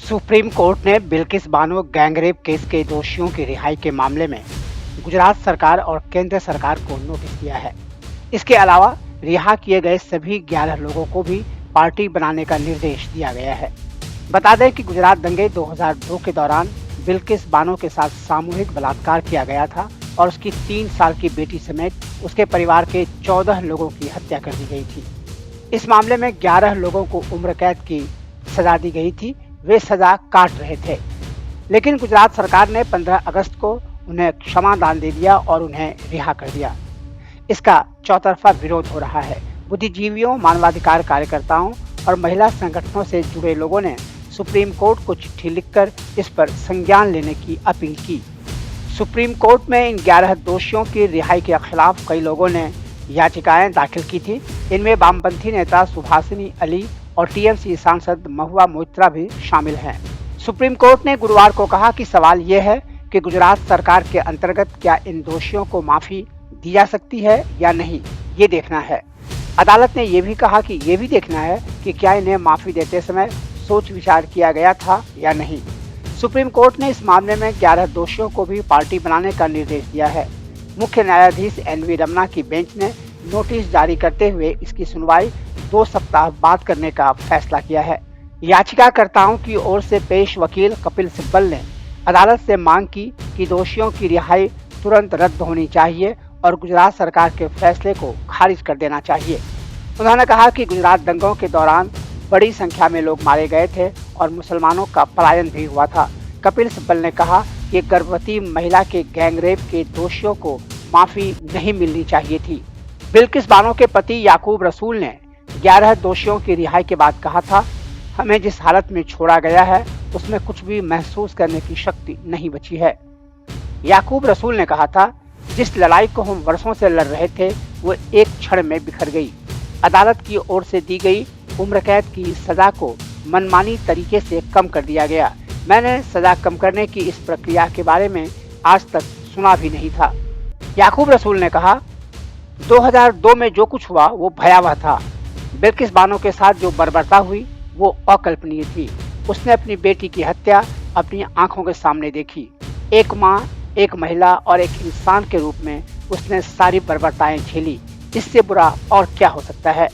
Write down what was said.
Supreme court ने Bilkis Bano gangrape case के दोषियों की रिहाई के मामले में गुजरात सरकार और केंद्र सरकार को नोटिस दिया है। इसके अलावा रिहा किए गए सभी 11 लोगों को भी पार्टी बनाने का निर्देश दिया गया है। बता दें कि गुजरात दंगे 2002 के दौरान बिल्किस बानो के साथ सामूहिक बलात्कार किया गया था और उसकी 3 साल की बेटी समेत उसके परिवार के 14 लोगों की हत्या कर दी गई थी। इस मामले में 11 लोगों को उम्र कैद की सजा दी गई थी। वे सजा काट रहे थे, लेकिन गुजरात सरकार ने 15 अगस्त को उन्हें क्षमादान दे दिया और उन्हें रिहा कर दिया। इसका चौतरफा विरोध हो रहा है। बुद्धिजीवियों, मानवाधिकार कार्यकर्ताओं और महिला संगठनों से जुड़े लोगों ने सुप्रीम कोर्ट को चिट्ठी लिखकर इस पर संज्ञान लेने की अपील की। सुप्रीम कोर्ट में इन 11 दोषियों की रिहाई के खिलाफ कई लोगों ने याचिकाएं दाखिल की थी। इनमें वामपंथी नेता सुभाषिनी अली और टीएमसी सांसद महुआ मोइत्रा भी शामिल हैं। सुप्रीम कोर्ट ने गुरुवार को कहा कि सवाल ये है कि गुजरात सरकार के अंतर्गत क्या इन दोषियों को माफी दी जा सकती है या नहीं, ये देखना है। अदालत ने यह भी कहा कि ये भी देखना है कि क्या इन्हें माफी देते समय सोच विचार किया गया था या नहीं। सुप्रीम कोर्ट ने इस मामले में 11 दोषियों को भी पार्टी बनाने का निर्देश दिया है। मुख्य न्यायाधीश एनवी रमना की बेंच ने नोटिस जारी करते हुए इसकी सुनवाई 2 सप्ताह बाद करने का फैसला किया है। याचिकाकर्ताओं की ओर से पेश वकील कपिल सिब्बल ने अदालत से मांग की कि दोषियों की रिहाई तुरंत रद्द होनी चाहिए और गुजरात सरकार के फैसले को खारिज कर देना चाहिए। उन्होंने कहा कि गुजरात दंगों के दौरान बड़ी संख्या में लोग मारे गए थे और मुसलमानों का पलायन भी हुआ था। कपिल सिब्बल ने कहा कि गर्भवती महिला के गैंगरेप के दोषियों को माफी नहीं मिलनी चाहिए थी। बिल्किस बानो के पति याकूब रसूल ने 11 दोषियों की रिहाई के बाद कहा था, हमें जिस हालत में छोड़ा गया है उसमें कुछ भी महसूस करने की शक्ति नहीं बची है। याकूब रसूल ने कहा था, जिस लड़ाई को हम वर्षों से लड़ रहे थे वो एक क्षण में बिखर गई। अदालत की ओर से दी गई उम्र कैद की सजा को मनमानी तरीके से कम कर दिया गया। मैंने सजा कम करने की इस प्रक्रिया के बारे में आज तक सुना भी नहीं था। याकूब रसूल ने कहा, 2002 में जो कुछ हुआ वो भयावह था। बिल्किस बानो के साथ जो बर्बरता हुई वो अकल्पनीय थी। उसने अपनी बेटी की हत्या अपनी आंखों के सामने देखी। एक माँ, एक महिला और एक इंसान के रूप में उसने सारी बर्बरताएं झेली। इससे बुरा और क्या हो सकता है।